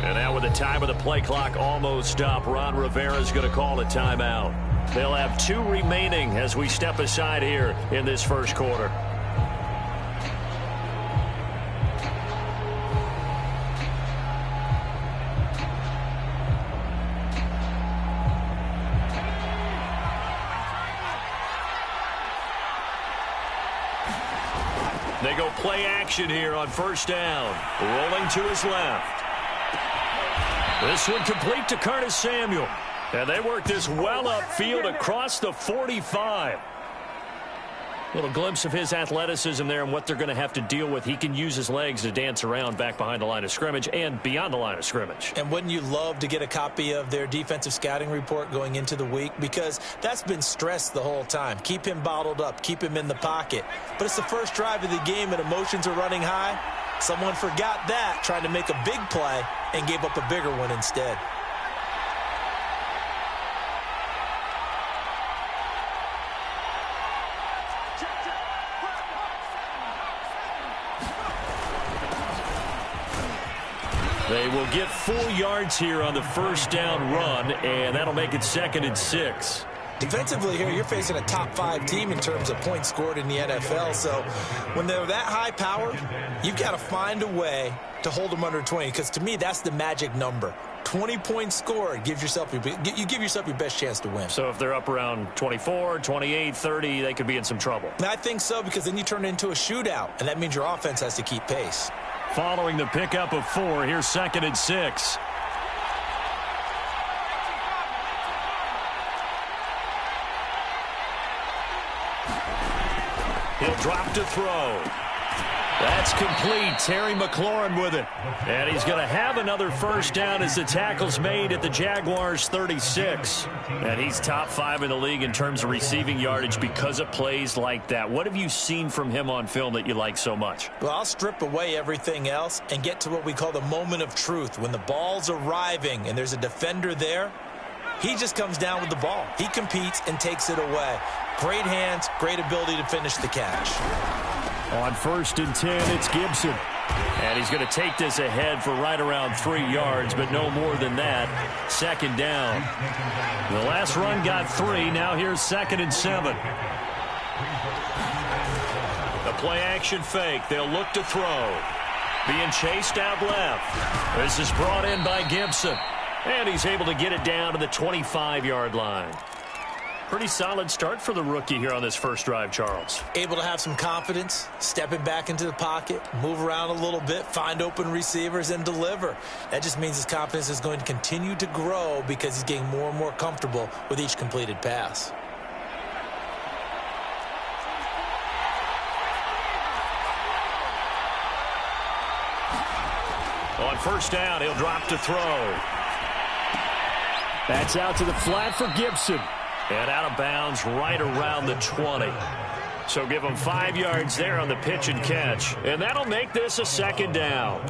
And now with the time of the play clock almost up, Ron Rivera's going to call a timeout. They'll have 2 remaining as we step aside here in this first quarter. They go play action here on first down. Rolling to his left. This one complete to Curtis Samuel. And they work this well upfield across the 45. Little glimpse of his athleticism there and what they're going to have to deal with. He can use his legs to dance around back behind the line of scrimmage and beyond the line of scrimmage. And wouldn't you love to get a copy of their defensive scouting report going into the week? Because that's been stressed the whole time. Keep him bottled up. Keep him in the pocket. But it's the first drive of the game and emotions are running high. Someone forgot that, trying to make a big play, and gave up a bigger one instead. They will get 4 yards here on the first down run, and that'll make it 2nd and 6. Defensively here, you're facing a top-5 team in terms of points scored in the NFL. So when they're that high-powered, you've got to find a way to hold them under 20. Because to me, that's the magic number. 20 points scored, you give yourself your best chance to win. So if they're up around 24, 28, 30, they could be in some trouble. And I think so, because then you turn it into a shootout, and that means your offense has to keep pace. Following the pickup of 4, here's 2nd and 6. He'll drop to throw. That's complete. Terry McLaurin with it. And he's going to have another first down as the tackle's made at the Jaguars' 36. And he's top 5 in the league in terms of receiving yardage because of plays like that. What have you seen from him on film that you like so much? Well, I'll strip away everything else and get to what we call the moment of truth. When the ball's arriving and there's a defender there, he just comes down with the ball. He competes and takes it away. Great hands, great ability to finish the catch. On 1st and 10, it's Gibson. And he's going to take this ahead for right around 3 yards, but no more than that. 2nd down. The last run got 3. Now here's 2nd and 7. The play-action fake. They'll look to throw. Being chased out left. This is brought in by Gibson. And he's able to get it down to the 25-yard line. Pretty solid start for the rookie here on this first drive, Charles. Able to have some confidence, stepping back into the pocket, move around a little bit, find open receivers, and deliver. That just means his confidence is going to continue to grow because he's getting more and more comfortable with each completed pass. On first down, he'll drop to throw. That's out to the flat for Gibson. And out of bounds right around the 20. So give him 5 yards there on the pitch and catch. And that'll make this a 2nd down.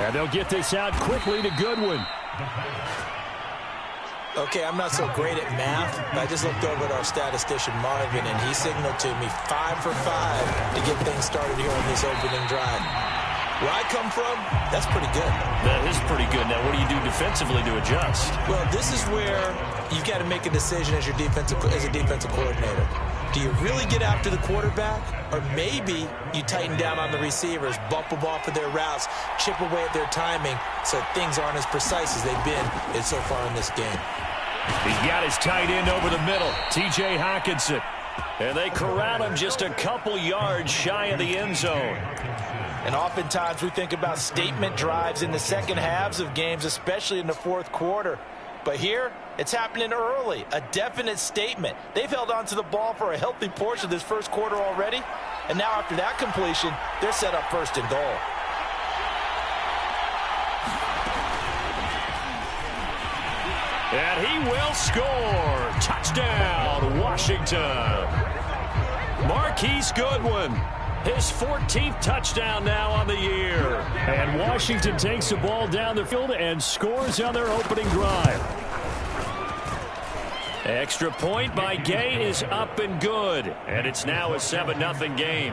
And they'll get this out quickly to Goodwin. Okay, I'm not so great at math, but I just looked over at our statistician, Marvin, and he signaled to me 5 for 5 to get things started here on this opening drive. Where I come from, that's pretty good. That is pretty good. Now, what do you do defensively to adjust? Well, this is where you've got to make a decision as a defensive coordinator. Do you really get after the quarterback, or maybe you tighten down on the receivers, bump them off of their routes, chip away at their timing so things aren't as precise as they've been so far in this game? He's got his tight end over the middle, T.J. Hockenson. And they corral him just a couple yards shy of the end zone. And oftentimes we think about statement drives in the second halves of games, especially in the fourth quarter. But here, it's happening early, a definite statement. They've held on to the ball for a healthy portion of this first quarter already. And now after that completion, they're set up 1st and goal. And he will score. Touchdown, Washington. Marquise Goodwin. His 14th touchdown now on the year. And Washington takes the ball down the field and scores on their opening drive. Extra point by Gay is up and good. And it's now a 7-0 game.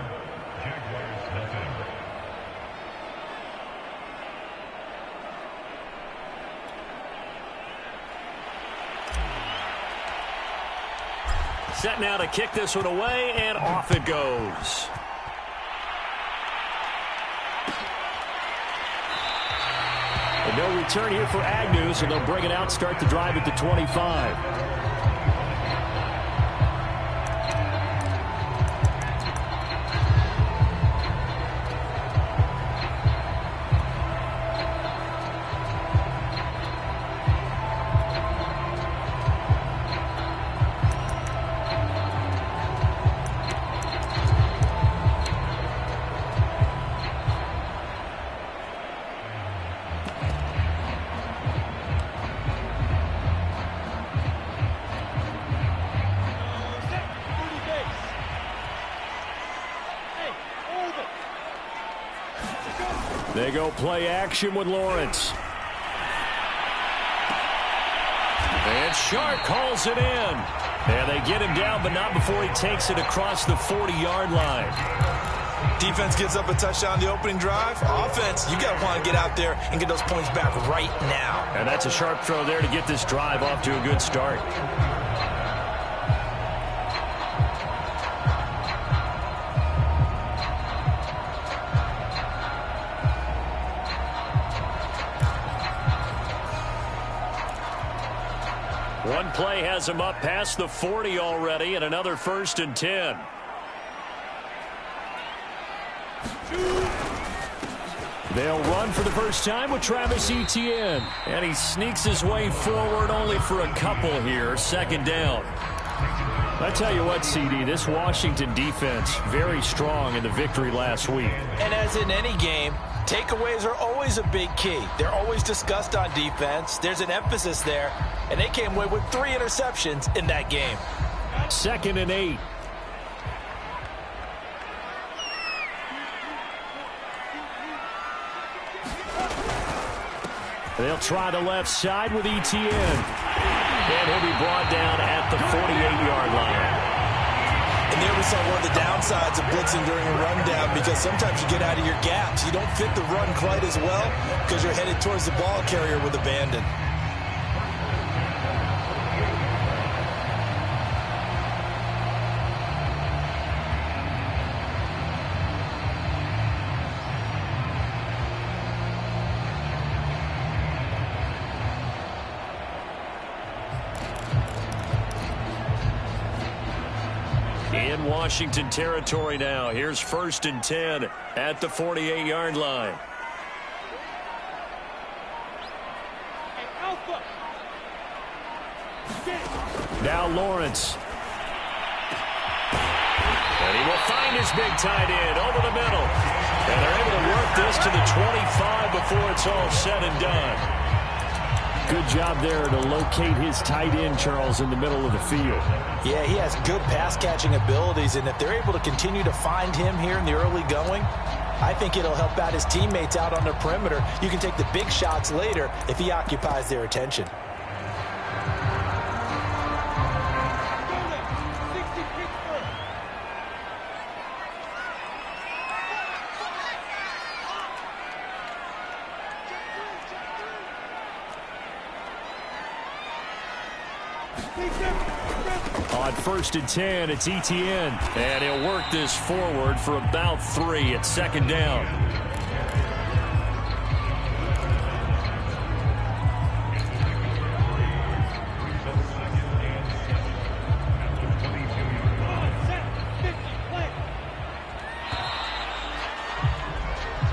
Set now to kick this one away, and off it goes. And no return here for Agnew, so they'll bring it out, start the drive at the 25. They go play action with Lawrence. And Sharp calls it in. And they get him down, but not before he takes it across the 40-yard line. Defense gives up a touchdown the opening drive. Offense, you got to want to get out there and get those points back right now. And that's a sharp throw there to get this drive off to a good start. One play has him up past the 40 already, and another 1st and 10. They'll run for the first time with Travis Etienne. And he sneaks his way forward only for a couple here. 2nd down. I tell you what, CD, this Washington defense, very strong in the victory last week. And as in any game, takeaways are always a big key. They're always discussed on defense. There's an emphasis there. And they came away with 3 interceptions in that game. 2nd and 8. They'll try the left side with Etienne. And he'll be brought down at the 48-yard line. And there we saw one of the downsides of blitzing during a rundown, because sometimes you get out of your gaps. You don't fit the run quite as well because you're headed towards the ball carrier with abandon. In Washington territory now. Here's 1st and 10 at the 48-yard line. Now Lawrence. And he will find his big tight end over the middle. And they're able to work this to the 25 before it's all said and done. Good job there to locate his tight end, Charles, in the middle of the field. Yeah, he has good pass-catching abilities, and if they're able to continue to find him here in the early going, I think it'll help out his teammates out on the perimeter. You can take the big shots later if he occupies their attention. On 1st and 10, it's Etienne. And he'll work this forward for about 3 at 2nd down.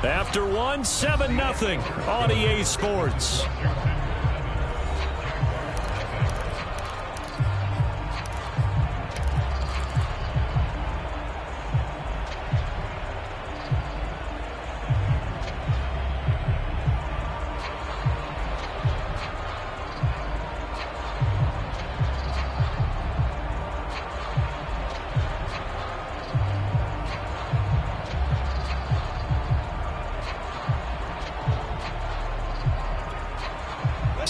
After one, 7-0 on EA Sports.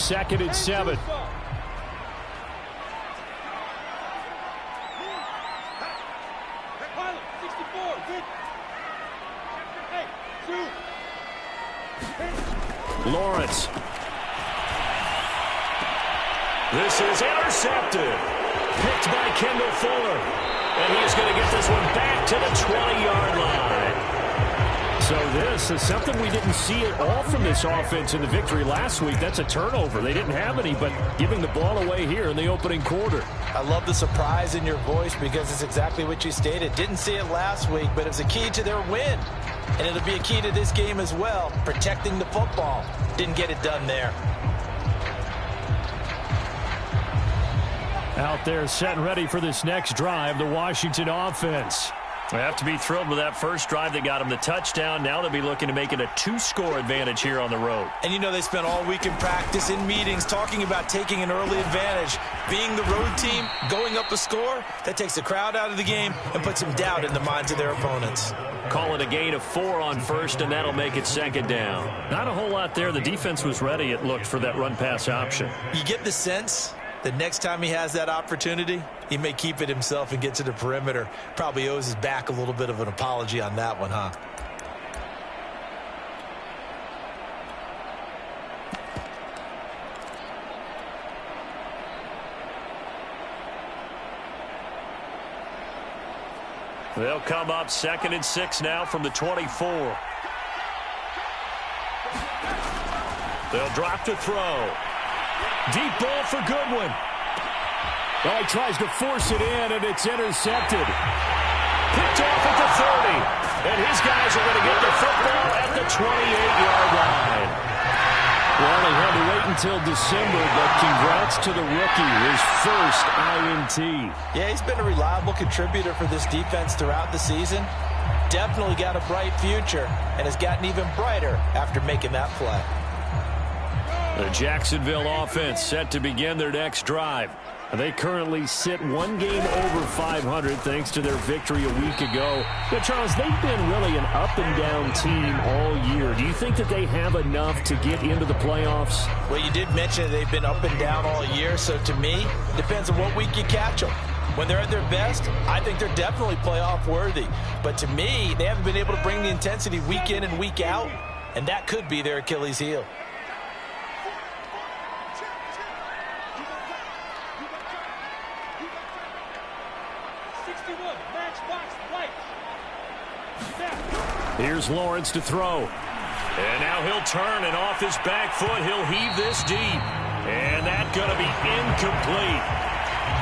2nd and 7. Lawrence. This is intercepted. Picked by Kendall Fuller. And he's going to get this one back to the 20-yard line. So this is something we didn't see at all from this offense in the victory last week. That's a turnover. They didn't have any, but giving the ball away here in the opening quarter. I love the surprise in your voice because it's exactly what you stated. Didn't see it last week, but it's a key to their win. And it'll be a key to this game as well, protecting the football. Didn't get it done there. Out there set and ready for this next drive, the Washington offense. They have to be thrilled with that first drive that got them the touchdown. Now they'll be looking to make it a 2-score advantage here on the road. And you know they spent all week in practice, in meetings, talking about taking an early advantage. Being the road team, going up a score, that takes the crowd out of the game and puts some doubt in the minds of their opponents. Call it a gain of 4 on first, and that'll make it 2nd down. Not a whole lot there. The defense was ready, it looked, for that run-pass option. You get the sense the next time he has that opportunity, he may keep it himself and get to the perimeter. Probably owes his back a little bit of an apology on that one, huh? They'll come up 2nd and 6 now from the 24. They'll drop to throw. Deep ball for Goodwin. Oh, he tries to force it in, and it's intercepted. Picked off at the 30. And his guys are going to get the football at the 28-yard line. Well, they had to wait until December, but congrats to the rookie, his first INT. Yeah, he's been a reliable contributor for this defense throughout the season. Definitely got a bright future, and has gotten even brighter after making that play. The Jacksonville offense set to begin their next drive. They currently sit 1 game over 500 thanks to their victory a week ago. But, Charles, they've been really an up-and-down team all year. Do you think that they have enough to get into the playoffs? Well, you did mention they've been up and down all year, so to me, it depends on what week you catch them. When they're at their best, I think they're definitely playoff worthy. But to me, they haven't been able to bring the intensity week in and week out, and that could be their Achilles heel. Here's Lawrence to throw. And now he'll turn, and off his back foot, he'll heave this deep. And that's going to be incomplete.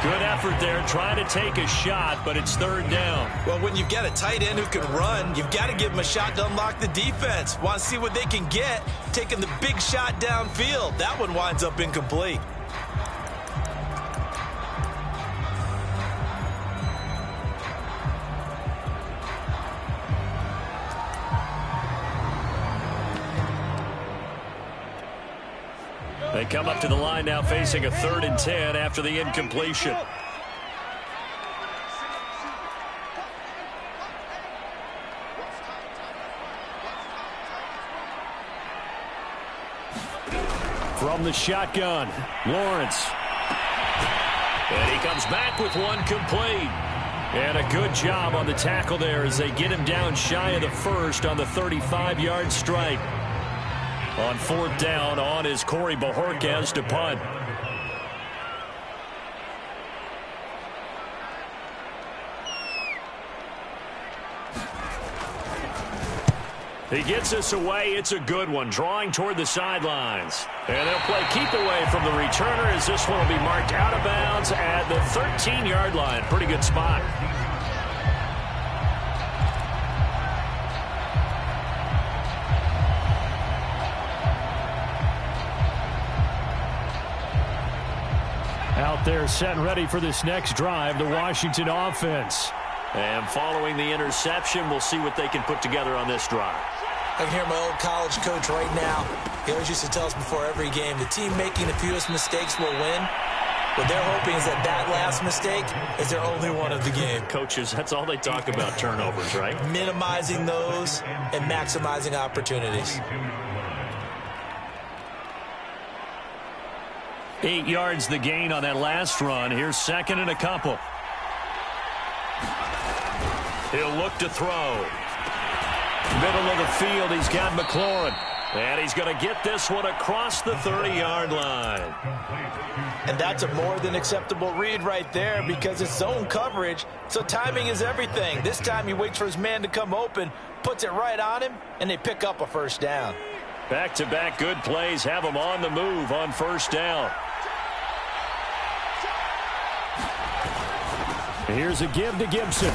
Good effort there, trying to take a shot, but it's 3rd down. Well, when you've got a tight end who can run, you've got to give him a shot to unlock the defense. Want to see what they can get, taking the big shot downfield. That one winds up incomplete. They come up to the line now facing a 3rd and 10 after the incompletion. From the shotgun, Lawrence. And he comes back with one complete. And a good job on the tackle there as they get him down shy of the first on the 35-yard strike. On 4th down, on is Corey Bojorquez to punt. He gets us away. It's a good one, drawing toward the sidelines. And they'll play keep away from the returner as this one will be marked out of bounds at the 13-yard line. Pretty good spot. Out there set and ready for this next drive, the Washington offense. And following the interception, we'll see what they can put together on this drive. I can hear my old college coach right now. He always used to tell us before every game, the team making the fewest mistakes will win. What they're hoping is that that last mistake is their only one of the game. Coaches, that's all they talk about, turnovers, right? Minimizing those and maximizing opportunities. 8 yards the gain on that last run. Here's second and a couple. He'll look to throw. Middle of the field, he's got McLaurin. And he's going to get this one across the 30-yard line. And that's a more than acceptable read right there because it's zone coverage, so timing is everything. This time he waits for his man to come open, puts it right on him, and they pick up a first down. Back-to-back good plays have him on the move on first down. Here's a give to Gibson.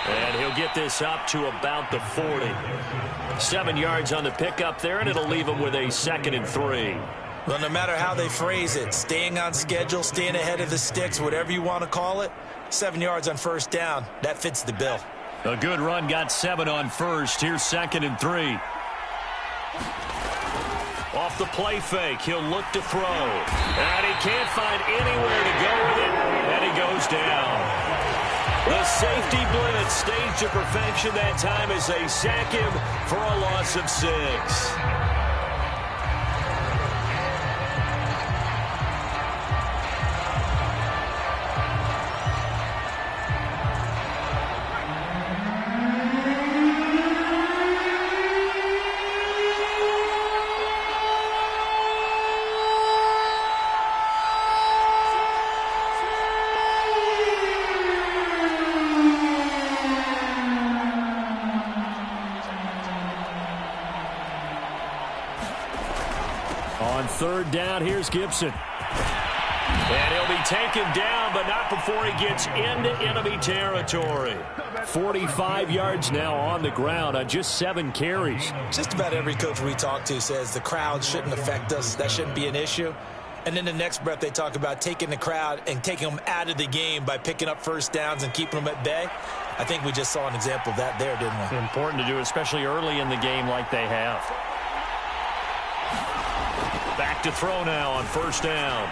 And he'll get this up to about the 40. 7 yards on the pickup there, and it'll leave him with a 2nd and 3. Well, no matter how they phrase it, staying on schedule, staying ahead of the sticks, whatever you want to call it, 7 yards on first down, that fits the bill. A good run got 7 on first. Here's 2nd and 3. Off the play fake, he'll look to throw. And he can't find anywhere to go with it, and he goes down. The safety blitz staged to perfection that time as they sack him for a loss of 6. On third down, here's Gibson. And he'll be taken down, but not before he gets into enemy territory. 45 yards now on the ground on just 7 carries. Just about every coach we talk to says the crowd shouldn't affect us. That shouldn't be an issue. And then the next breath they talk about taking the crowd and taking them out of the game by picking up first downs and keeping them at bay. I think we just saw an example of that there, didn't we? Important to do, especially early in the game like they have. Back to throw now on first down.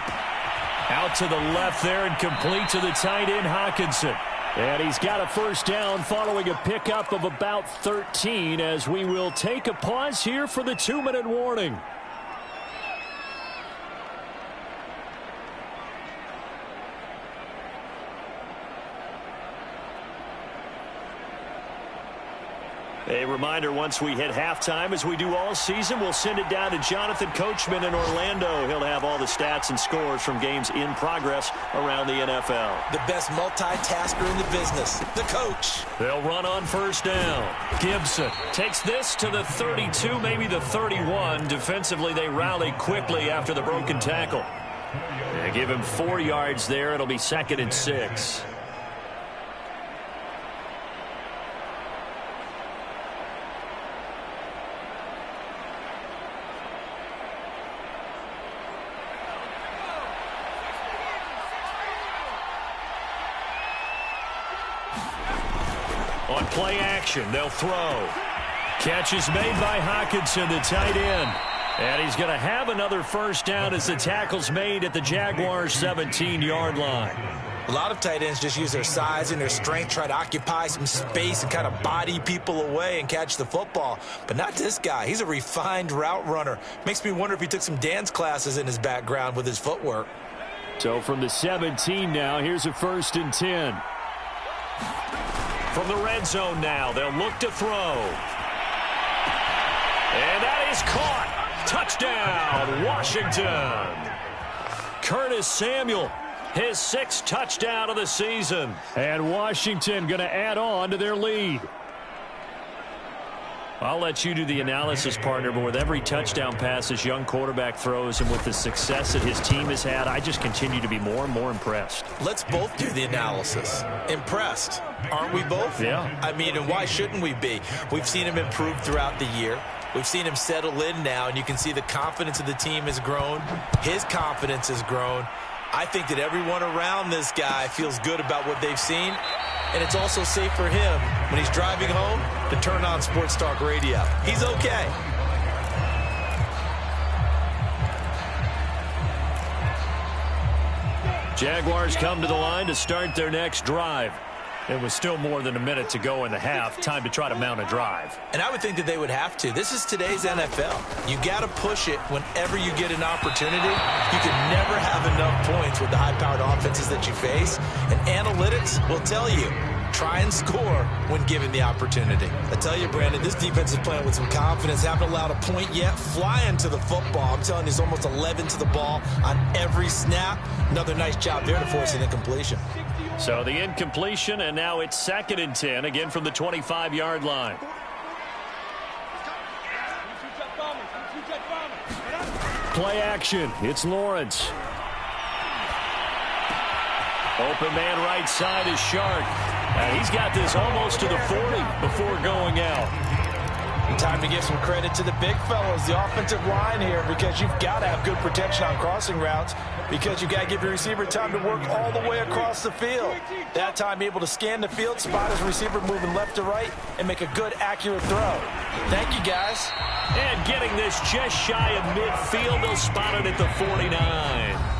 Out to the left there and complete to the tight end, Hockenson. And he's got a first down following a pickup of about 13 as we will take a pause here for the 2-minute warning. A reminder, once we hit halftime, as we do all season, we'll send it down to Jonathan Coachman in Orlando. He'll have all the stats and scores from games in progress around the NFL. The best multitasker in the business, the coach. They'll run on first down. Gibson takes this to the 32, maybe the 31. Defensively, they rally quickly after the broken tackle. They give him 4 yards there. It'll be 2nd and 6. On play action, they'll throw. Catch is made by Hockenson, the tight end. And he's going to have another first down as the tackle's made at the Jaguars' 17-yard line. A lot of tight ends just use their size and their strength, try to occupy some space and kind of body people away and catch the football. But not this guy. He's a refined route runner. Makes me wonder if he took some dance classes in his background with his footwork. So from the 17 now, here's a 1st and 10. From the red zone now, they'll look to throw. And that is caught. Touchdown, Washington. Curtis Samuel, his 6th touchdown of the season. And Washington going to add on to their lead. I'll let you do the analysis, partner, but with every touchdown pass this young quarterback throws and with the success that his team has had, I just continue to be more and more impressed. Let's both do the analysis. Impressed, aren't we both? Yeah. I mean, and why shouldn't we be? We've seen him improve throughout the year. We've seen him settle in now, and you can see the confidence of the team has grown. His confidence has grown. I think that everyone around this guy feels good about what they've seen. And it's also safe for him when he's driving home to turn on Sports Talk Radio. He's okay. Jaguars come to the line to start their next drive. It was still more than a minute to go in the half. Time to try to mount a drive. And I would think that they would have to. This is today's NFL. You got to push it whenever you get an opportunity. You can never have enough points with the high-powered offenses that you face. And analytics will tell you, try and score when given the opportunity. I tell you, Brandon, this defense is playing with some confidence. Haven't allowed a point yet. Flying to the football. I'm telling you, it's almost 11 to the ball on every snap. Another nice job there to force an incompletion. So the incompletion, and now it's 2nd and 10, again from the 25-yard line. Play action. It's Lawrence. Open man right side is Shark. And he's got this almost to the 40 before going out. Time to give some credit to the big fellas, the offensive line here, because you've got to have good protection on crossing routes, because you've got to give your receiver time to work all the way across the field. That time able to scan the field, spot his receiver moving left to right, and make a good, accurate throw. Thank you, guys. And getting this just shy of midfield, they'll spot it at the 49.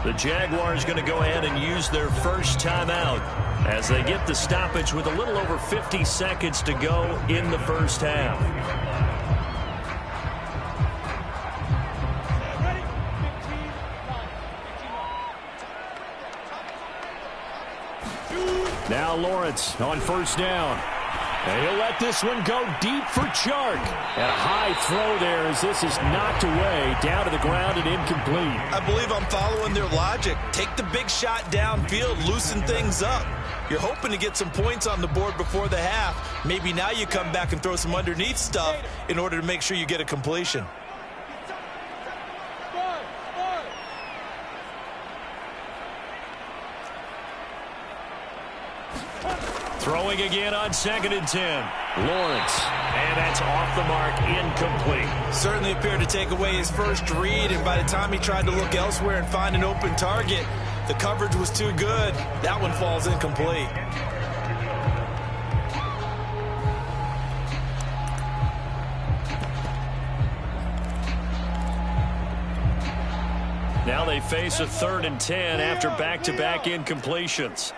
The Jaguars going to go ahead and use their first timeout as they get the stoppage with a little over 50 seconds to go in the first half. Now Lawrence on first down. And he'll let this one go deep for Chark. And a high throw there as this is knocked away, down to the ground and incomplete. I believe I'm following their logic. Take the big shot downfield, loosen things up. You're hoping to get some points on the board before the half. Maybe now you come back and throw some underneath stuff in order to make sure you get a completion. Throwing again on 2nd and 10. Lawrence. And that's off the mark, incomplete. Certainly appeared to take away his first read, and by the time he tried to look elsewhere and find an open target, the coverage was too good. That one falls incomplete. Now they face a 3rd and 10 after back-to-back incompletions.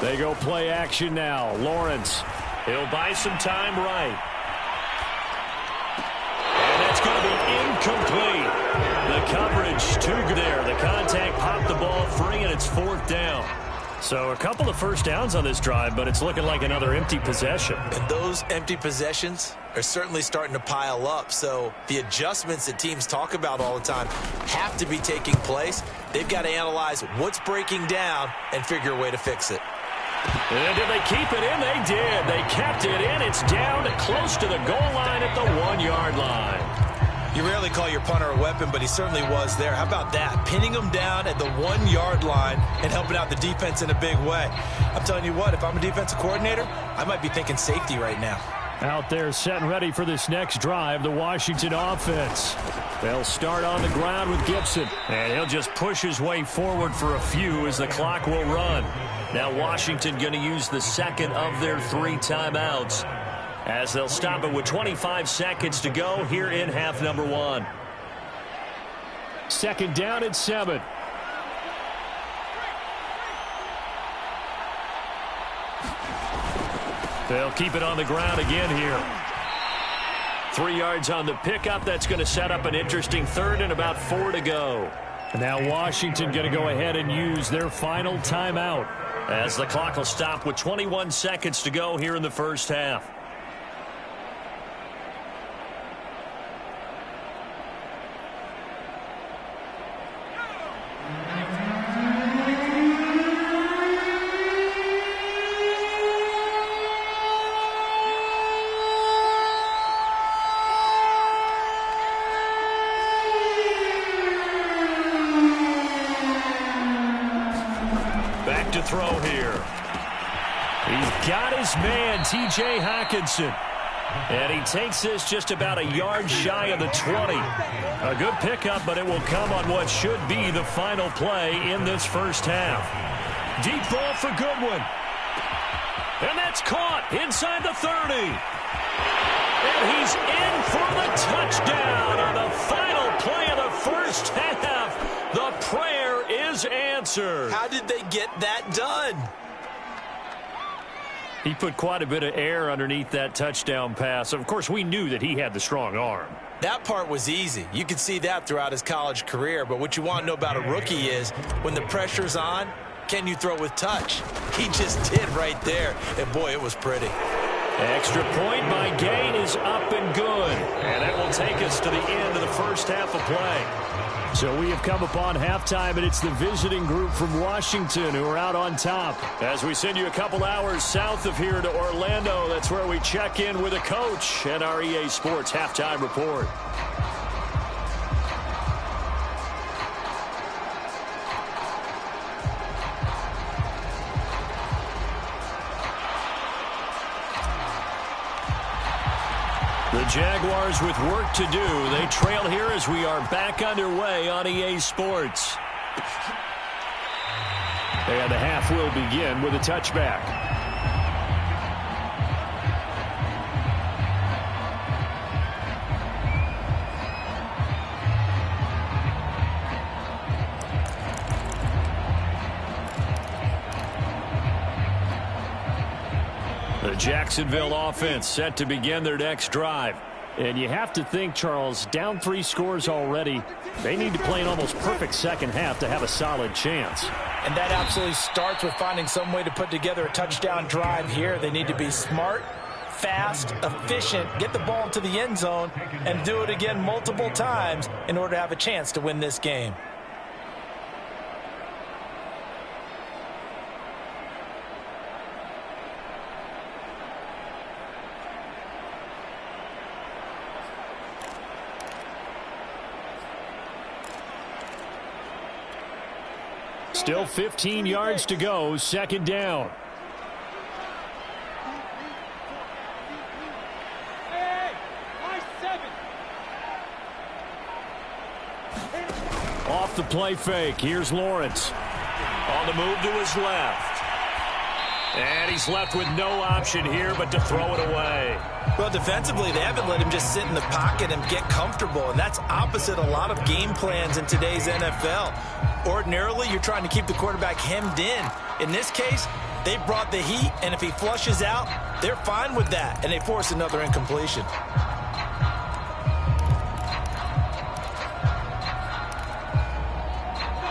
They go play action now. Lawrence. He'll buy some time right. And that's going to be incomplete. The coverage too good there. The contact popped the ball free, and it's 4th down. So a couple of first downs on this drive, but it's looking like another empty possession. And those empty possessions are certainly starting to pile up. So the adjustments that teams talk about all the time have to be taking place. They've got to analyze what's breaking down and figure a way to fix it. And did they keep it in? They did. They kept it in. It's down close to the goal line at the 1-yard line. You rarely call your punter a weapon, but he certainly was there. How about that? Pinning him down at the 1-yard line and helping out the defense in a big way. I'm telling you what, if I'm a defensive coordinator, I might be thinking safety right now. Out there set and ready for this next drive, the Washington offense. They'll start on the ground with Gibson. And he'll just push his way forward for a few as the clock will run. Now Washington going to use the 2nd of their 3 timeouts as they'll stop it with 25 seconds to go here in half number 1. 2nd down and 7. They'll keep it on the ground again here. 3 yards on the pickup. That's going to set up an interesting 3rd and about 4 to go. And now Washington going to go ahead and use their final timeout as the clock will stop with 21 seconds to go here in the first half. To throw here. He's got his man, T.J. Hockenson. And he takes this just about a yard shy of the 20. A good pickup, but it will come on what should be the final play in this first half. Deep ball for Goodwin. And that's caught inside the 30. And he's in for the touchdown on the final play of the first half. The prayer is answered. How did they get that done? He put quite a bit of air underneath that touchdown pass. Of course, we knew that he had the strong arm. That part was easy. You could see that throughout his college career. But what you want to know about a rookie is when the pressure's on, can you throw with touch? He just did right there. And, boy, it was pretty. Extra point by Gain is up and good. And that will take us to the end of the first half of play. So we have come upon halftime, and it's the visiting group from Washington who are out on top. As we send you a couple hours south of here to Orlando, that's where we check in with a coach and our EA Sports Halftime Report. The Jaguars with work to do. They trail here as we are back underway on EA Sports. And the half will begin with a touchback. The Jacksonville offense set to begin their next drive. And you have to think, Charles, down 3 scores already. They need to play an almost perfect second half to have a solid chance. And that absolutely starts with finding some way to put together a touchdown drive here. They need to be smart, fast, efficient, get the ball into the end zone, and do it again multiple times in order to have a chance to win this game. Still 15 yards to go, second down. Off the play fake, here's Lawrence. On the move to his left. And he's left with no option here but to throw it away. Well, defensively, they haven't let him just sit in the pocket and get comfortable, and that's opposite a lot of game plans in today's NFL. Ordinarily, you're trying to keep the quarterback hemmed in. In this case, they brought the heat, and if he flushes out, they're fine with that, and they force another incompletion.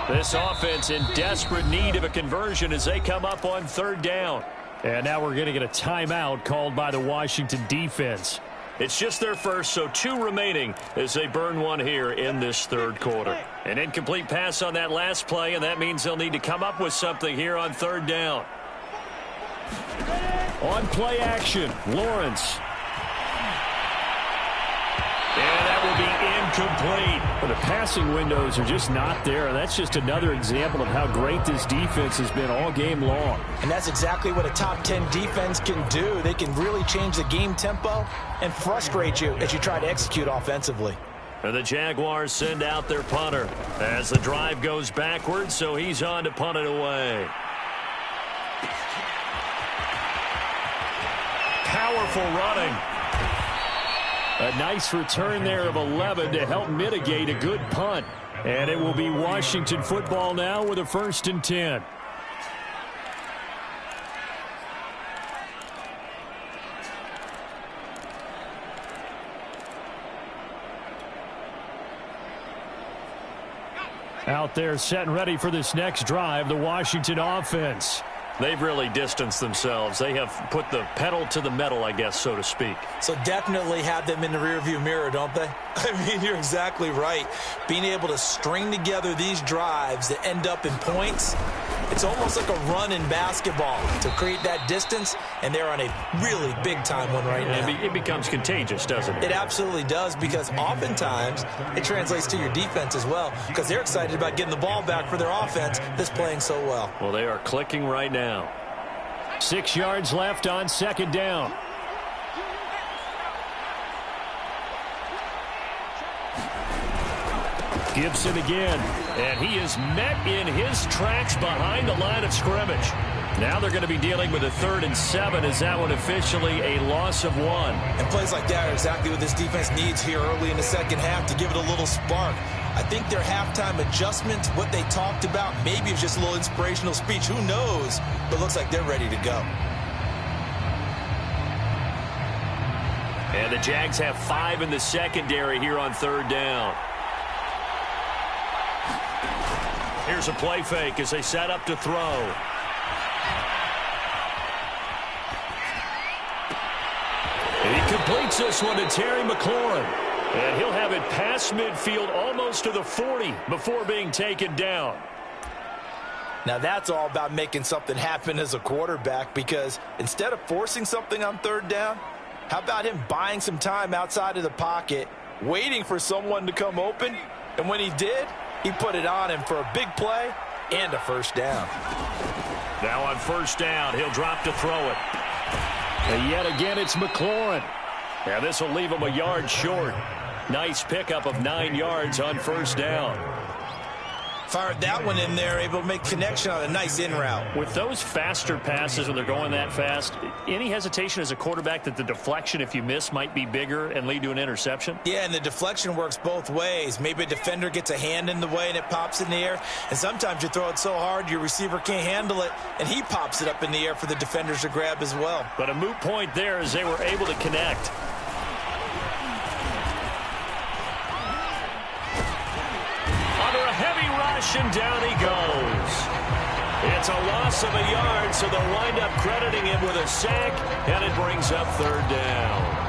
This offense in desperate need of a conversion as they come up on third down. And now we're going to get a timeout called by the Washington defense. It's just their first, so 2 remaining as they burn one here in this third quarter. An incomplete pass on that last play, and that means they'll need to come up with something here on third down. On play action, Lawrence. And that will be incomplete. Well, the passing windows are just not there. And that's just another example of how great this defense has been all game long. And that's exactly what a top 10 defense can do. They can really change the game tempo and frustrate you as you try to execute offensively. And the Jaguars send out their punter as the drive goes backwards, so he's on to punt it away. Powerful running. A nice return there of 11 to help mitigate a good punt. And it will be Washington football now with a 1st and 10. Out there set and ready for this next drive, the Washington offense. They've really distanced themselves. They have put the pedal to the metal, I guess, so to speak. So definitely have them in the rearview mirror, don't they? I mean, you're exactly right. Being able to string together these drives that end up in points, it's almost like a run in basketball to create that distance, and they're on a really big-time one right now. It becomes contagious, doesn't it? It absolutely does, because oftentimes it translates to your defense as well, because they're excited about getting the ball back for their offense that's playing so well. Well, they are clicking right now. 6 yards left on second down. Gibson again, and he is met in his tracks behind the line of scrimmage. Now they're going to be dealing with a 3rd and 7. Is that one officially a loss of 1? And plays like that are exactly what this defense needs here early in the second half to give it a little spark. I think their halftime adjustments, what they talked about, maybe it's just a little inspirational speech. Who knows? But looks like they're ready to go. And the Jags have 5 in the secondary here on 3rd down. Here's a play fake as they set up to throw. He completes this one to Terry McLaurin. And he'll have it past midfield almost to the 40 before being taken down. Now that's all about making something happen as a quarterback, because instead of forcing something on 3rd down, how about him buying some time outside of the pocket, waiting for someone to come open, and when he did, he put it on him for a big play and a 1st down. Now on 1st down, he'll drop to throw it. And yet again, it's McLaurin. Now this will leave him a yard short. Nice pickup of 9 yards on 1st down. Fired that one in there, able to make connection on a nice in route. With those faster passes when they're going that fast, any hesitation as a quarterback that the deflection, if you miss, might be bigger and lead to an interception? Yeah, and the deflection works both ways. Maybe a defender gets a hand in the way and it pops in the air, and sometimes you throw it so hard your receiver can't handle it, and he pops it up in the air for the defenders to grab as well. But a moot point there as they were able to connect. And down he goes. It's a loss of a yard, so they'll wind up crediting him with a sack, and it brings up 3rd down.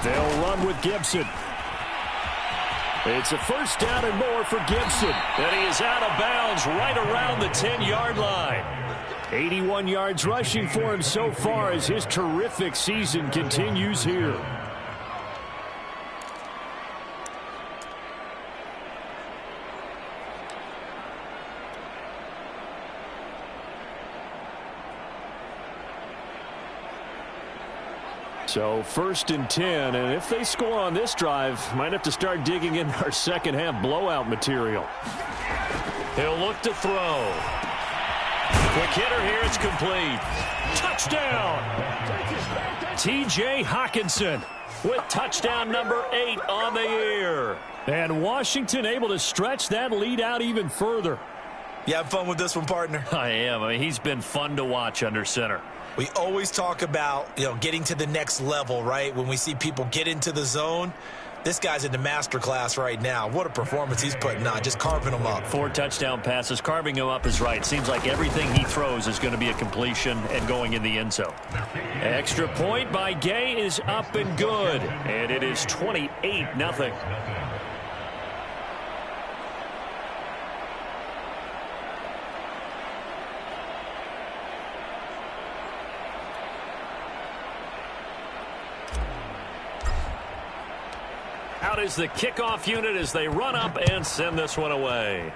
They'll run with Gibson. It's a 1st down and more for Gibson. And he is out of bounds right around the 10-yard line. 81 yards rushing for him so far as his terrific season continues here. So 1st and 10, and if they score on this drive, might have to start digging in our second half blowout material. He'll look to throw. Quick hitter here, it's complete. Touchdown! T.J. Hockenson with touchdown number 8 on the year. And Washington able to stretch that lead out even further. You have fun with this one, partner? I am. I mean, he's been fun to watch under center. We always talk about, getting to the next level, right? When we see people get into the zone, this guy's in the master class right now. What a performance he's putting on, just carving them up. 4 touchdown passes. Carving him up is right. Seems like everything he throws is going to be a completion and going in the end zone. Extra point by Gay is up and good. And it is 28-0. Out is the kickoff unit as they run up and send this one away.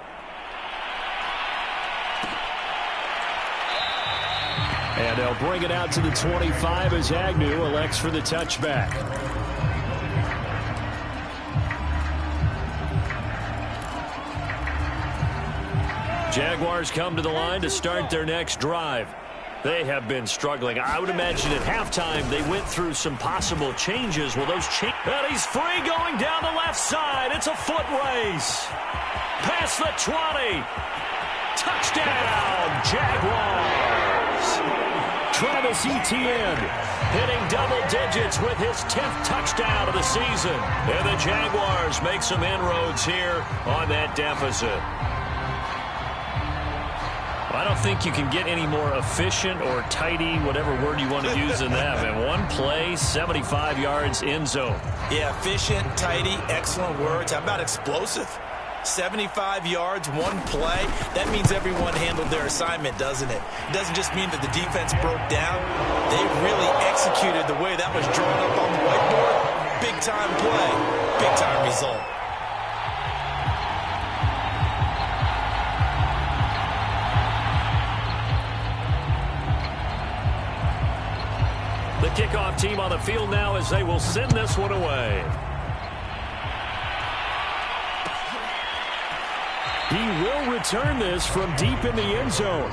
And they'll bring it out to the 25 as Agnew elects for the touchback. Jaguars come to the line to start their next drive. They have been struggling. I would imagine at halftime they went through some possible changes. Well, those changes. And he's free going down the left side. It's a foot race. Past the 20. Touchdown, Jaguars. Travis Etienne hitting double digits with his 10th touchdown of the season. And the Jaguars make some inroads here on that deficit. I don't think you can get any more efficient or tidy, whatever word you want to use in that. Man, one play, 75 yards, end zone. Yeah, efficient, tidy, excellent words. How about explosive? 75 yards, one play. That means everyone handled their assignment, doesn't it? It doesn't just mean that the defense broke down. They really executed the way that was drawn up on the whiteboard. Big-time play, big-time result. The kickoff team on the field now as they will send this one away. He will return this from deep in the end zone.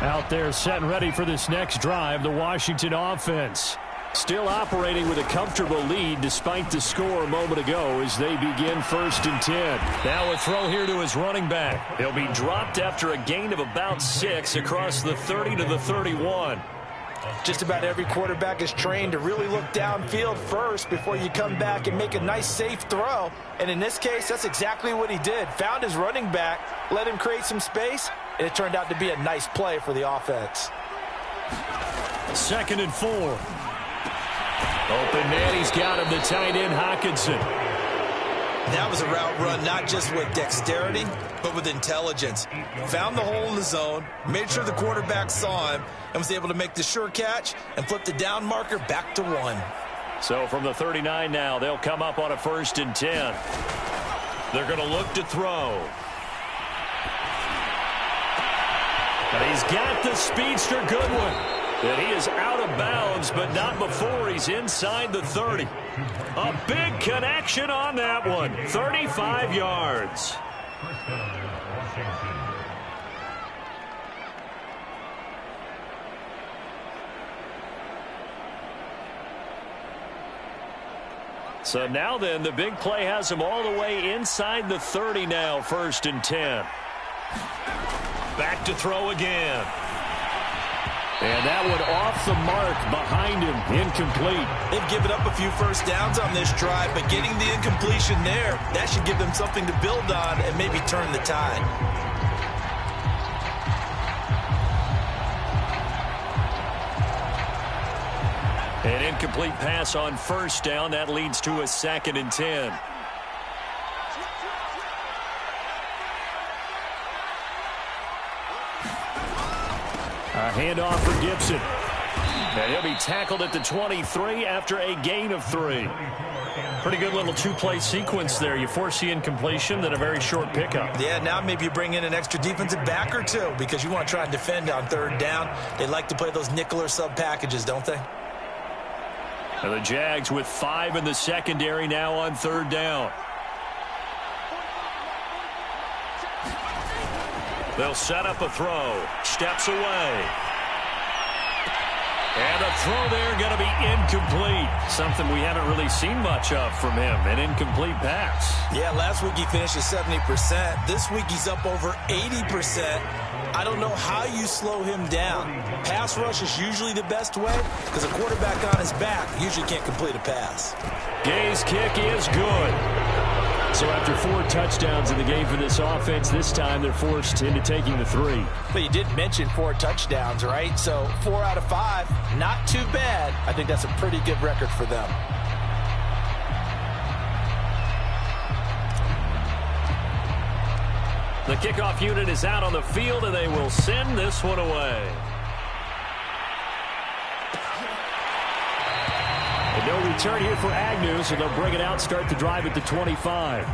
Out there set and ready for this next drive, the Washington offense. Still operating with a comfortable lead despite the score a moment ago as they begin 1st and 10. Now a throw here to his running back. He'll be dropped after a gain of about 6 across the 30 to the 31. Just about every quarterback is trained to really look downfield first before you come back and make a nice, safe throw. And in this case, that's exactly what he did. Found his running back, let him create some space, and it turned out to be a nice play for the offense. 2nd and 4. Open man, he's got him, the tight end, Hockenson. That was a route run not just with dexterity, but with intelligence. Found the hole in the zone, made sure the quarterback saw him, and was able to make the sure catch and flip the down marker back to 1. So from the 39 now, they'll come up on a 1st and 10. They're going to look to throw. And he's got the speedster Goodwin. And he is out of bounds, but not before he's inside the 30. A big connection on that one. 35 yards. So now then, the big play has him all the way inside the 30 now, 1st and 10. Back to throw again. And that one off the mark behind him, incomplete. They've given up a few first downs on this drive, but getting the incompletion there, that should give them something to build on and maybe turn the tide. An incomplete pass on 1st down. That leads to a 2nd and 10. A handoff for Gibson. And he'll be tackled at the 23 after a gain of 3. Pretty good little two-play sequence there. You force the incompletion, then a very short pickup. Yeah, now maybe you bring in an extra defensive back or two because you want to try and defend on 3rd down. They like to play those nickel or sub packages, don't they? And the Jags with 5 in the secondary now on 3rd down. They'll set up a throw. Steps away. And a throw there going to be incomplete. Something we haven't really seen much of from him. An incomplete pass. Yeah, last week he finished at 70%. This week he's up over 80%. I don't know how you slow him down. Pass rush is usually the best way because a quarterback on his back usually can't complete a pass. Gay's kick is good. So after 4 touchdowns in the game for this offense, this time they're forced into taking the 3. But you did mention 4 touchdowns, right? So 4 out of 5, not too bad. I think that's a pretty good record for them. The kickoff unit is out on the field, and they will send this one away. And no return here for Agnew, so they'll bring it out, start the drive at the 25.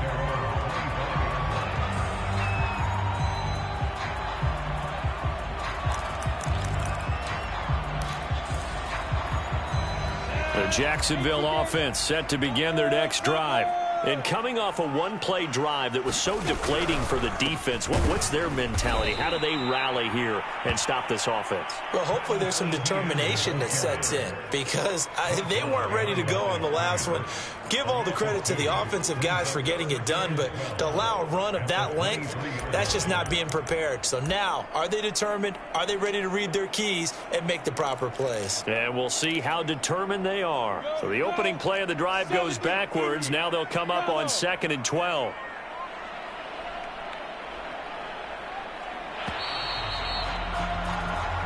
The Jacksonville offense set to begin their next drive. And coming off a one-play drive that was so deflating for the defense, what's their mentality? How do they rally here and stop this offense? Well, hopefully there's some determination that sets in because they weren't ready to go on the last one. give all the credit to the offensive guys for getting it done, but to allow a run of that length, that's just not being prepared. So now, are they determined? Are they ready to read their keys and make the proper plays? And we'll see how determined they are. So the opening play of the drive goes backwards. Now they'll come up on 2nd and 12.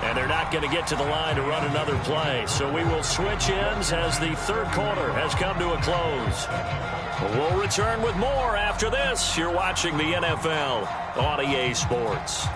And they're not going to get to the line to run another play. So we will switch ends as the third quarter has come to a close. We'll return with more after this. You're watching the NFL on EA Sports.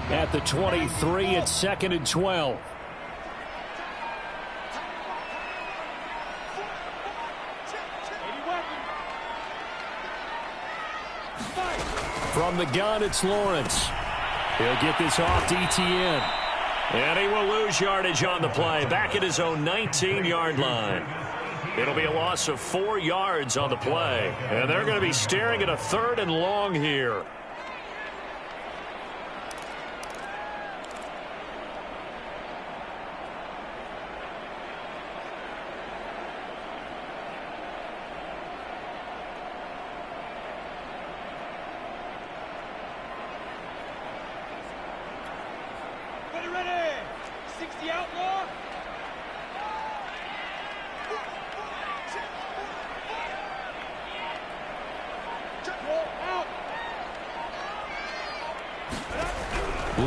At the 23, it's 2nd and 12. From the gun, it's Lawrence. He'll get this off to Etienne. And he will lose yardage on the play, back at his own 19-yard line. It'll be a loss of 4 yards on the play. And they're going to be staring at a 3rd and long here.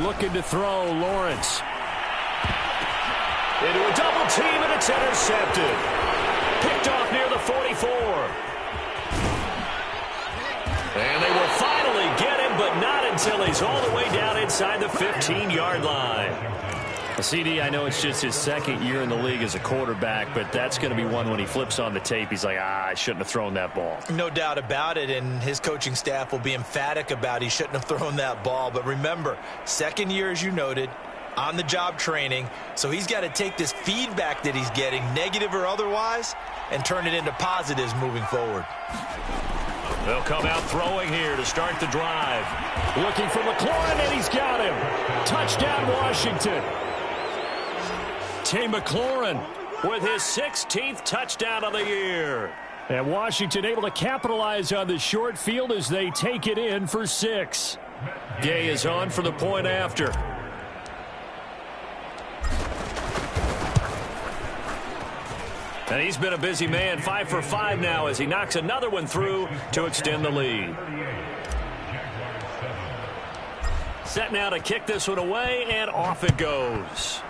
Looking to throw, Lawrence. Into a double team, and it's intercepted. Picked off near the 44. And they will finally get him, but not until he's all the way down inside the 15-yard line. CD, I know it's just his 2nd year in the league as a quarterback, but that's going to be one when he flips on the tape. He's like, I shouldn't have thrown that ball. No doubt about it, and his coaching staff will be emphatic about he shouldn't have thrown that ball. But remember, 2nd year, as you noted, on-the-job training, so he's got to take this feedback that he's getting, negative or otherwise, and turn it into positives moving forward. They'll come out throwing here to start the drive. Looking for McLaurin, and he's got him. Touchdown, Washington. Tay McLaurin with his 16th touchdown of the year. And Washington able to capitalize on the short field as they take it in for 6. Gay is on for the point after. And he's been a busy man, 5 for 5 now as he knocks another one through to extend the lead. Set now to kick this one away, and off it goes.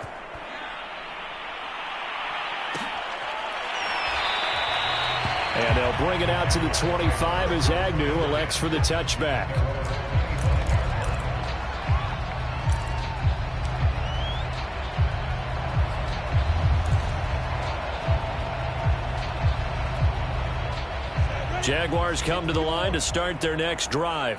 And they'll bring it out to the 25 as Agnew elects for the touchback. Jaguars come to the line to start their next drive.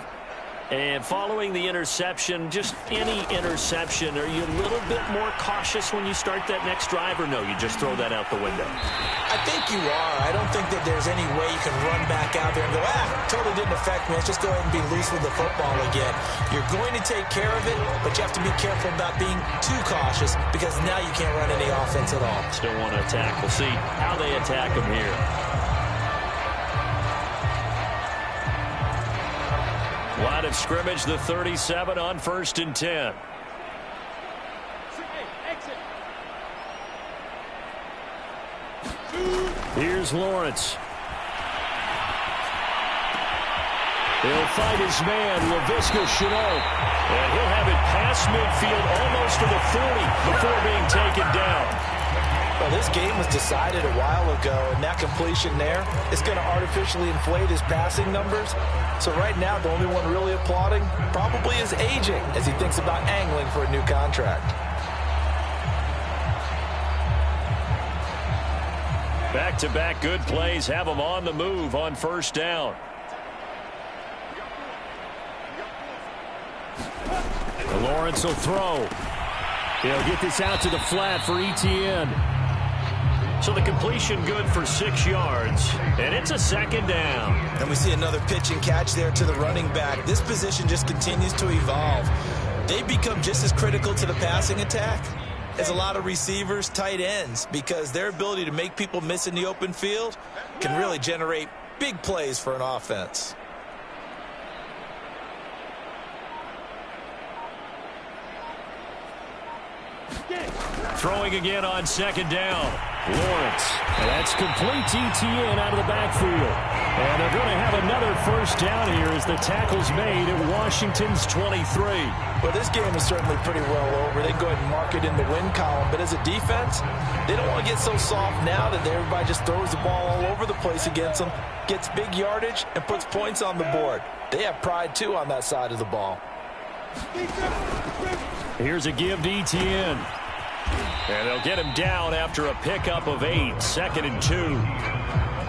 And following the interception, just any interception, are you a little bit more cautious when you start that next drive, or no, you just throw that out the window? I think you are. I don't think that there's any way you can run back out there and go, totally didn't affect me. Let's just go ahead and be loose with the football again. You're going to take care of it, but you have to be careful about being too cautious because now you can't run any offense at all. Still want to attack. We'll see how they attack them here. Line of scrimmage, the 37 on 1st and 10. Here's Lawrence. He'll fight his man, Laviska Shenault. And he'll have it past midfield almost to the 40 before being taken down. Well, this game was decided a while ago, and that completion there is going to artificially inflate his passing numbers. So right now, the only one really applauding probably is aging as he thinks about angling for a new contract. Back-to-back good plays have them on the move on first down. Lawrence will throw. He'll get this out to the flat for Etienne. So the completion good for 6 yards, and it's a second down. And we see another pitch and catch there to the running back. This position just continues to evolve. They become just as critical to the passing attack as a lot of receivers, tight ends, because their ability to make people miss in the open field can really generate big plays for an offense. Throwing again on second down. Lawrence. And that's complete to Etienne out of the backfield. And they're going to have another first down here as the tackle's made at Washington's 23. Well, this game is certainly pretty well over. They can go ahead and mark it in the win column. But as a defense, they don't want to get so soft now that everybody just throws the ball all over the place against them, gets big yardage, and puts points on the board. They have pride, too, on that side of the ball. Here's a give to Etienne. And they'll get him down after a pickup of 8, 2nd and 2.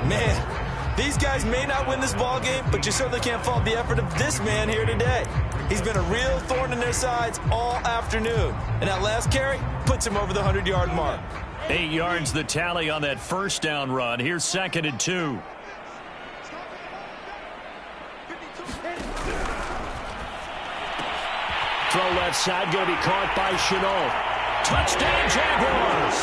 Man, these guys may not win this ball game, but you certainly can't fault the effort of this man here today. He's been a real thorn in their sides all afternoon. And that last carry puts him over the 100-yard mark. 8 yards the tally on that first down run. Here's 2nd and 2. Throw left side, going to be caught by Chenault. Touchdown, Jaguars!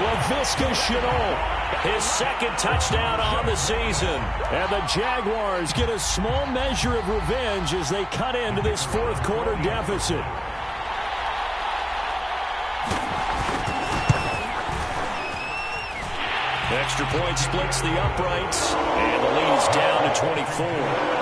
Laviska Chenault, his second touchdown on the season. And the Jaguars get a small measure of revenge as they cut into this fourth quarter deficit. Extra point splits the uprights, and the lead's down to 24.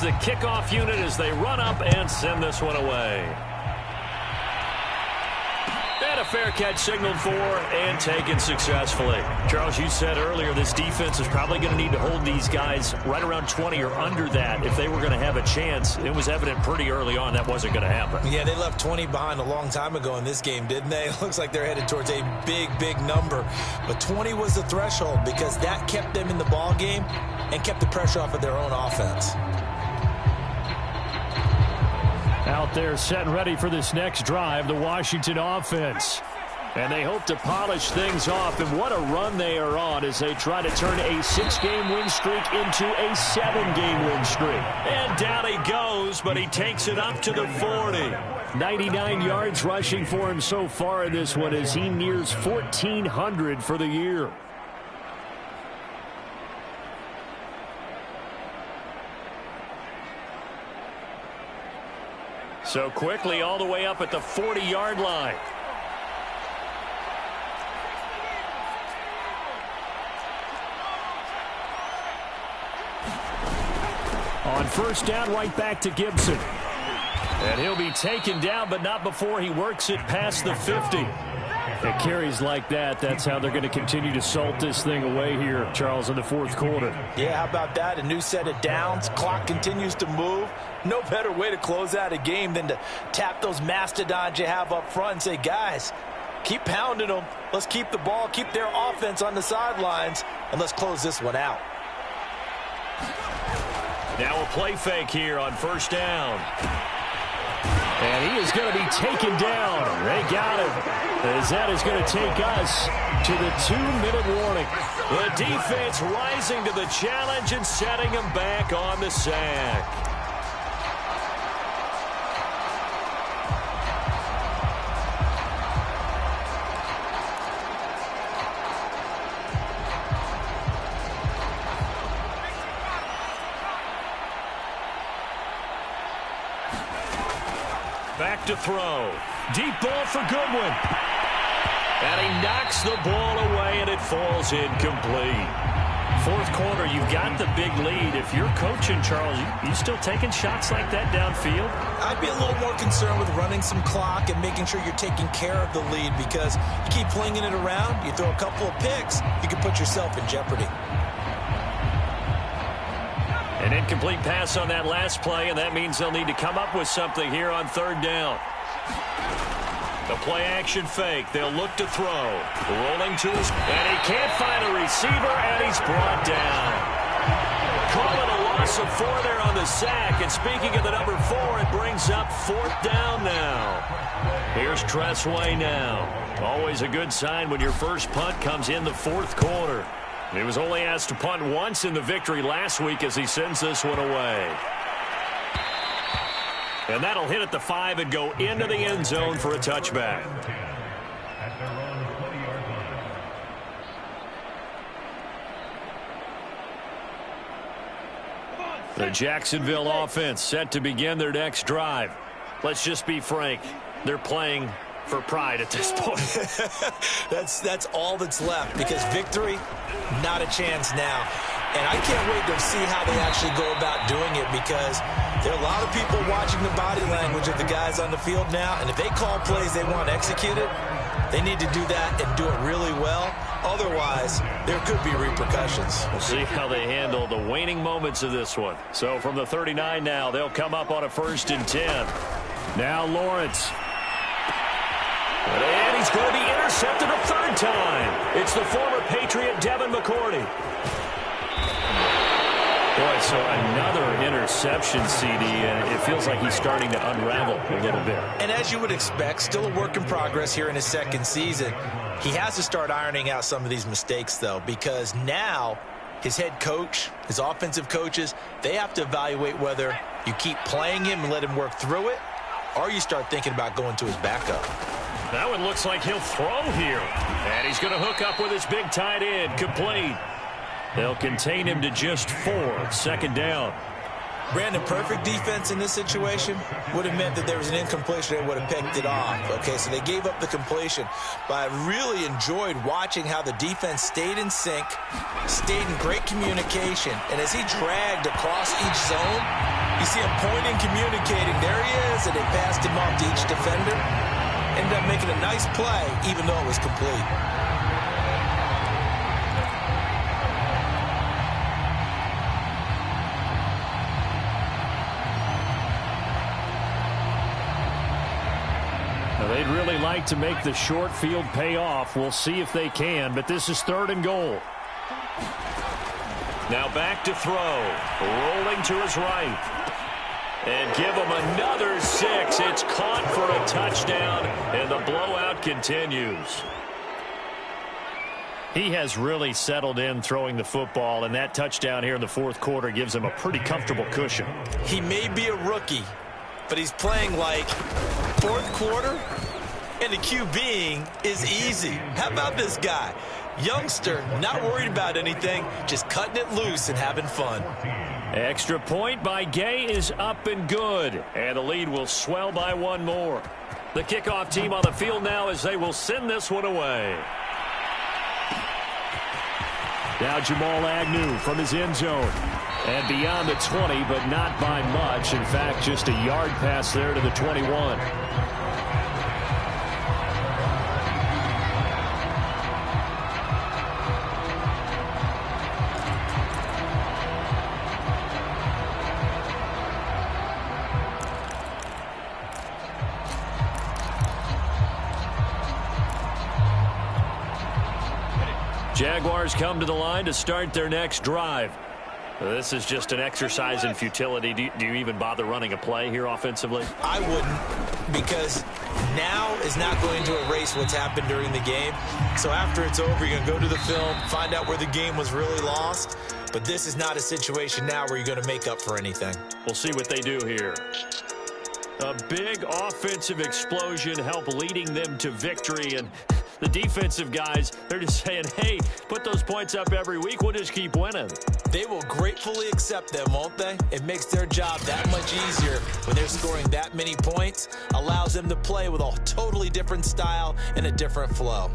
The kickoff unit as they run up and send this one away. And a fair catch signaled for and taken successfully. Charles, you said earlier this defense is probably going to need to hold these guys right around 20 or under that if they were going to have a chance. It was evident pretty early on that wasn't going to happen. Yeah, they left 20 behind a long time ago in this game, didn't they? It looks like they're headed towards a big, big number. But 20 was the threshold because that kept them in the ball game and kept the pressure off of their own offense. Out there set and ready for this next drive, the Washington offense. And they hope to polish things off, and what a run they are on as they try to turn a 6-game win streak into a 7-game win streak. And down he goes, but he takes it up to the 40. 99 yards rushing for him so far in this one as he nears 1,400 for the year. So quickly all the way up at the 40-yard line. On first down, right back to Gibson. And he'll be taken down, but not before he works it past the 50. It carries like that. That's how they're going to continue to salt this thing away here, Charles, in the fourth quarter. Yeah, how about that? A new set of downs. Clock continues to move. No better way to close out a game than to tap those mastodons you have up front and say, guys, keep pounding them. Let's keep the ball, keep their offense on the sidelines, and let's close this one out. Now a play fake here on first down. And he is going to be taken down. They got him. As that is going to take us to the 2-minute warning. The defense rising to the challenge and setting him back on the sack. Back to throw. Deep ball for Goodwin. And he knocks the ball away, and it falls incomplete. fourth quarter, you've got the big lead. If you're coaching, Charles, you still taking shots like that downfield? I'd be a little more concerned with running some clock and making sure you're taking care of the lead, because you keep flinging it around, you throw a couple of picks, you can put yourself in jeopardy. An incomplete pass on that last play, and that means they'll need to come up with something here on third down. The play action fake. They'll look to throw. Rolling to his... And he can't find a receiver, and he's brought down. Call it a loss of 4 there on the sack. And speaking of the number 4, it brings up fourth down now. Here's Tressway now. Always a good sign when your first punt comes in the fourth quarter. He was only asked to punt once in the victory last week as he sends this one away. And that'll hit at the 5 and go into the end zone for a touchback. The Jacksonville offense set to begin their next drive. Let's just be frank. They're playing for pride at this point. That's all that's left, because victory, not a chance now. And I can't wait to see how they actually go about doing it, because there are a lot of people watching the body language of the guys on the field now, and if they call plays they want executed, they need to do that and do it really well. Otherwise, there could be repercussions. We'll see how they handle the waning moments of this one. So from the 39 now, they'll come up on a 1st and 10. Now Lawrence. And he's going to be intercepted a third time. It's the former Patriot Devin McCourty. Boy, so another interception, CD, and it feels like he's starting to unravel a little bit. And as you would expect, still a work in progress here in his second season. He has to start ironing out some of these mistakes, though, because now his head coach, his offensive coaches, they have to evaluate whether you keep playing him and let him work through it, or you start thinking about going to his backup. That one looks like he'll throw here. And he's going to hook up with his big tight end, complete. They'll contain him to just 4, 2nd down. Brandon, perfect defense in this situation would have meant that there was an incompletion. They would have picked it off. Okay, so they gave up the completion. But I really enjoyed watching how the defense stayed in sync, stayed in great communication. And as he dragged across each zone, you see him pointing, communicating. There he is, and they passed him off to each defender. Ended up making a nice play, even though it was complete. They'd really like to make the short field pay off. We'll see if they can, but this is 3rd and goal. Now back to throw. Rolling to his right. And give him another 6. It's caught for a touchdown, and the blowout continues. He has really settled in throwing the football, and that touchdown here in the fourth quarter gives him a pretty comfortable cushion. He may be a rookie, but he's playing like fourth quarter, and the QBing is easy. How about this guy? Youngster, not worried about anything, just cutting it loose and having fun. Extra point by Gay is up and good, and the lead will swell by 1 more. The kickoff team on the field now as they will send this one away. Now Jamal Agnew from his end zone. And beyond the 20, but not by much. In fact, just a yard pass there to the 21. Jaguars come to the line to start their next drive. This is just an exercise in futility. Do you even bother running a play here offensively? I wouldn't, because now is not going to erase what's happened during the game. So after it's over, you're going to go to the film, find out where the game was really lost. But this is not a situation now where you're going to make up for anything. We'll see what they do here. A big offensive explosion helped leading them to victory, and the defensive guys, they're just saying, hey, put those points up every week, we'll just keep winning. They will gratefully accept them, won't they? It makes their job that much easier when they're scoring that many points, allows them to play with a totally different style and a different flow.